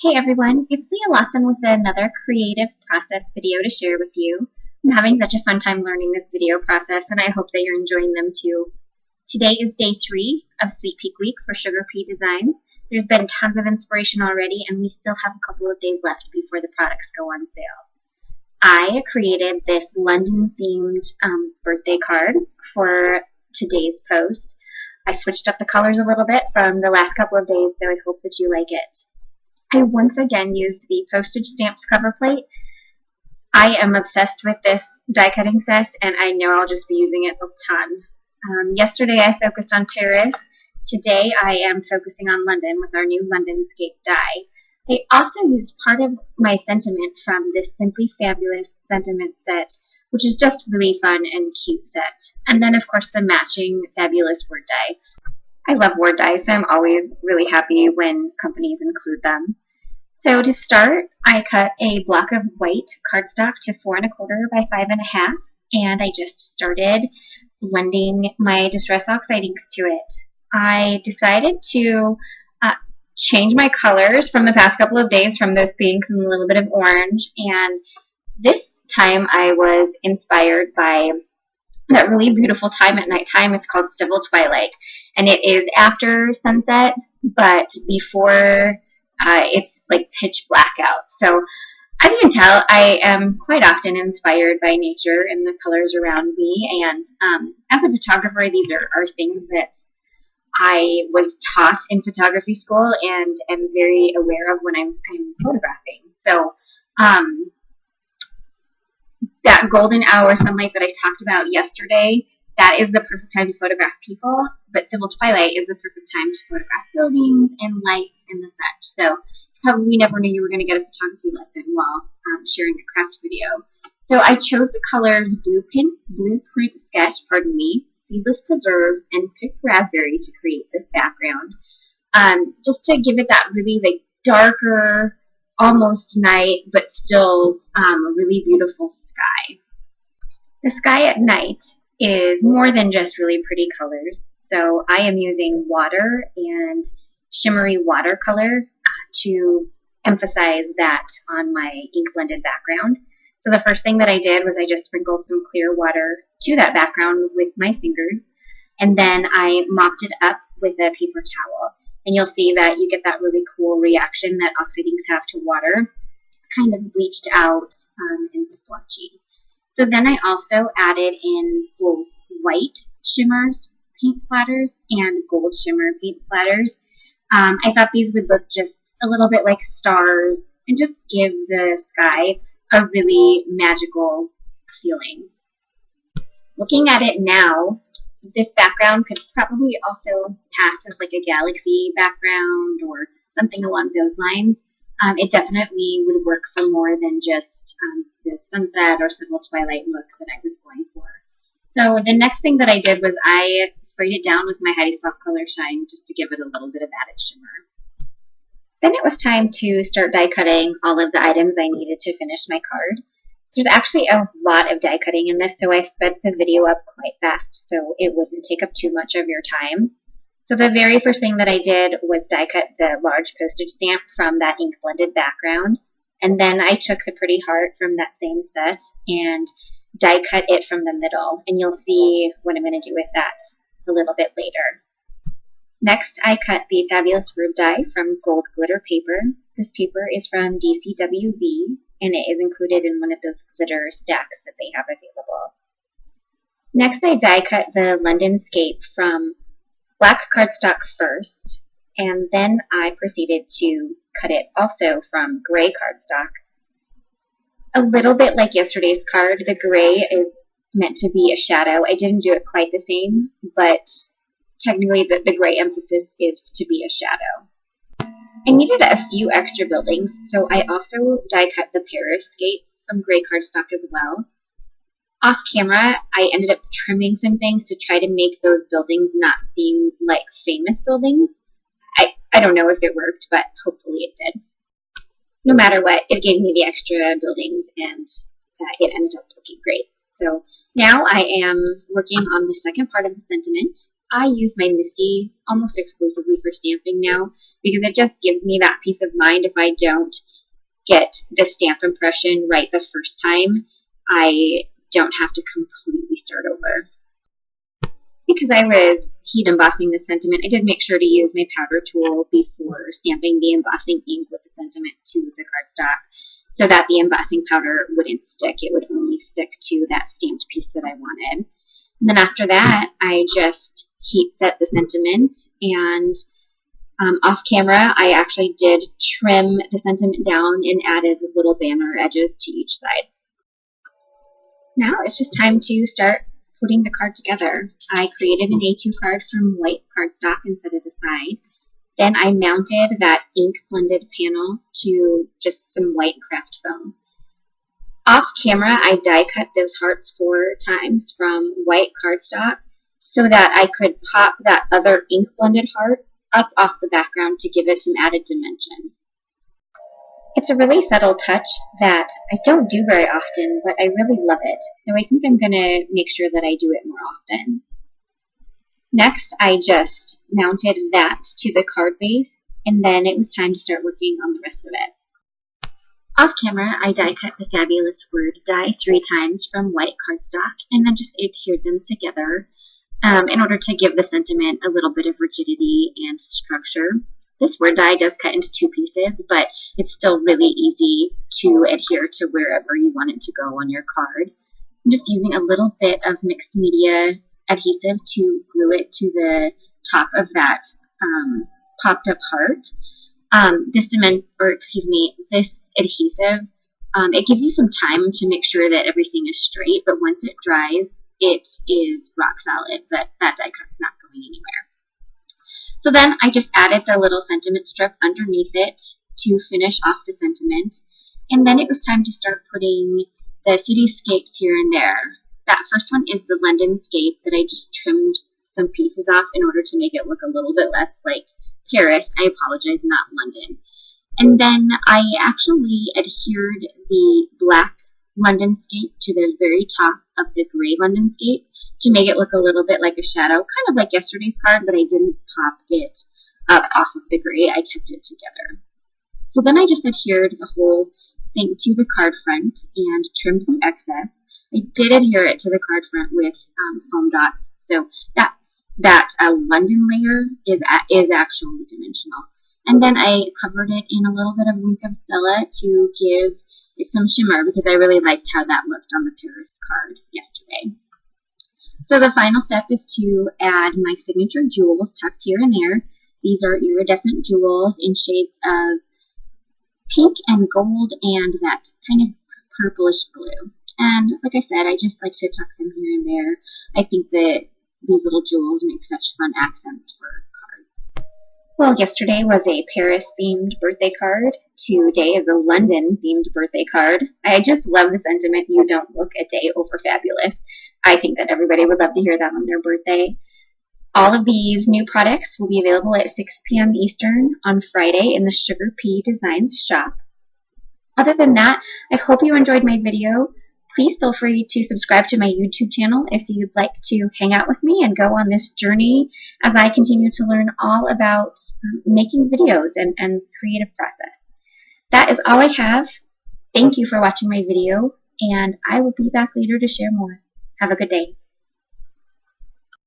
Hey everyone, it's Leah Lawson with another creative process video to share with you. I'm having such a fun time learning this video process and I hope that you're enjoying them too. Today is day 3 of Sweet Peak Week for SugarPea Designs. There's been tons of inspiration already and we still have a couple of days left before the products go on sale. I created this London themed birthday card for today's post. I switched up the colors a little bit from the last couple of days, so I hope that you like it. I once again used the postage stamps cover plate. I am obsessed with this die cutting set and I know I'll just be using it a ton. Yesterday I focused on Paris. Today I am focusing on London with our new LondonScape die. I also used part of my sentiment from this Simply Fabulous sentiment set, which is just really fun and cute set. And then of course the matching fabulous word die. I love word dies, so I'm always really happy when companies include them. So to start, I cut a block of white cardstock to 4 1/4 by 5 1/2, and I just started blending my Distress Oxide inks to it. I decided to change my colors from the past couple of days from those pinks and a little bit of orange, and this time I was inspired by that really beautiful time at nighttime. It's called Civil Twilight, and it is after sunset, but before it's like pitch black out. So as you can tell, I am quite often inspired by nature and the colors around me, and as a photographer, these are things that I was taught in photography school and am very aware of when I'm photographing. So that golden hour sunlight that I talked about yesterday, that is the perfect time to photograph people, but Civil Twilight is the perfect time to photograph buildings and lights and the such. So probably never knew you were going to get a photography lesson while sharing a craft video. So I chose the colors Blueprint Sketch, Seedless Preserves, and Picked Raspberry to create this background. Just to give it that really like darker, almost night, but still a really beautiful sky. The sky at night is more than just really pretty colors. So I am using water and shimmery watercolor to emphasize that on my ink blended background. So the first thing that I did was I just sprinkled some clear water to that background with my fingers, and then I mopped it up with a paper towel. And you'll see that you get that really cool reaction that oxide inks have to water, kind of bleached out and splotchy. So then I also added in both white shimmers paint splatters and gold shimmer paint splatters. I thought these would look just a little bit like stars and just give the sky a really magical feeling. Looking at it now, this background could probably also pass as like a galaxy background or something along those lines. It definitely would work for more than just the sunset or Civil Twilight look that I was going for. So the next thing that I did was I sprayed it down with my Heidi Soft Color Shine just to give it a little bit of added shimmer. Then it was time to start die cutting all of the items I needed to finish my card. There's actually a lot of die cutting in this, so I sped the video up quite fast so it wouldn't take up too much of your time. So the very first thing that I did was die cut the large postage stamp from that ink blended background, and then I took the pretty heart from that same set and die cut it from the middle, and you'll see what I'm going to do with that a little bit later. Next, I cut the fabulous word die from gold glitter paper. This paper is from DCWV, and it is included in one of those glitter stacks that they have available. Next, I die cut the LondonScape from black cardstock first, and then I proceeded to cut it also from gray cardstock. A little bit like yesterday's card, the gray is meant to be a shadow. I didn't do it quite the same, but technically the gray emphasis is to be a shadow. I needed a few extra buildings, so I also die cut the Paris scape from gray cardstock as well. Off camera, I ended up trimming some things to try to make those buildings not seem like famous buildings. I don't know if it worked, but hopefully it did. No matter what, it gave me the extra buildings and it ended up looking great. So now I am working on the second part of the sentiment. I use my Misty almost exclusively for stamping now because it just gives me that peace of mind if I don't get the stamp impression right the first time. I don't have to completely start over. Because I was heat embossing the sentiment, I did make sure to use my powder tool before stamping the embossing ink with the sentiment to the cardstock so that the embossing powder wouldn't stick. It would only stick to that stamped piece that I wanted. And then after that, I just heat set the sentiment, and off camera, I actually did trim the sentiment down and added little banner edges to each side. Now it's just time to start putting the card together. I created an A2 card from white cardstock and set it aside. Then I mounted that ink blended panel to just some white craft foam. Off camera, I die cut those hearts 4 times from white cardstock so that I could pop that other ink blended heart up off the background to give it some added dimension. It's a really subtle touch that I don't do very often, but I really love it, so I think I'm going to make sure that I do it more often. Next, I just mounted that to the card base, and then it was time to start working on the rest of it. Off camera, I die cut the fabulous word die 3 times from white cardstock, and then just adhered them together in order to give the sentiment a little bit of rigidity and structure. This word die does cut into 2 pieces, but it's still really easy to adhere to wherever you want it to go on your card. I'm just using a little bit of mixed media adhesive to glue it to the top of that popped up heart. This adhesive, it gives you some time to make sure that everything is straight, but once it dries, it is rock solid. That die cut's not going anywhere. So then I just added the little sentiment strip underneath it to finish off the sentiment. And then it was time to start putting the cityscapes here and there. That first one is the LondonScape that I just trimmed some pieces off in order to make it look a little bit less like Paris. I apologize, not London. And then I actually adhered the black LondonScape to the very top of the gray LondonScape to make it look a little bit like a shadow, kind of like yesterday's card, but I didn't pop it up off of the gray. I kept it together. So then I just adhered the whole thing to the card front and trimmed the excess. I did adhere it to the card front with foam dots, so that London layer is actually dimensional. And then I covered it in a little bit of Wink of Stella to give it some shimmer because I really liked how that looked on the Paris card yesterday. So the final step is to add my signature jewels tucked here and there. These are iridescent jewels in shades of pink and gold and that kind of purplish blue. And like I said, I just like to tuck them here and there. I think that these little jewels make such fun accents for cards. Well, yesterday was a Paris-themed birthday card. Today is a London-themed birthday card. I just love the sentiment, you don't look a day over fabulous. I think that everybody would love to hear that on their birthday. All of these new products will be available at 6 p.m. Eastern on Friday in the SugarPea Designs shop. Other than that, I hope you enjoyed my video. Please feel free to subscribe to my YouTube channel if you'd like to hang out with me and go on this journey as I continue to learn all about making videos and creative process. That is all I have. Thank you for watching my video, and I will be back later to share more. Have a good day.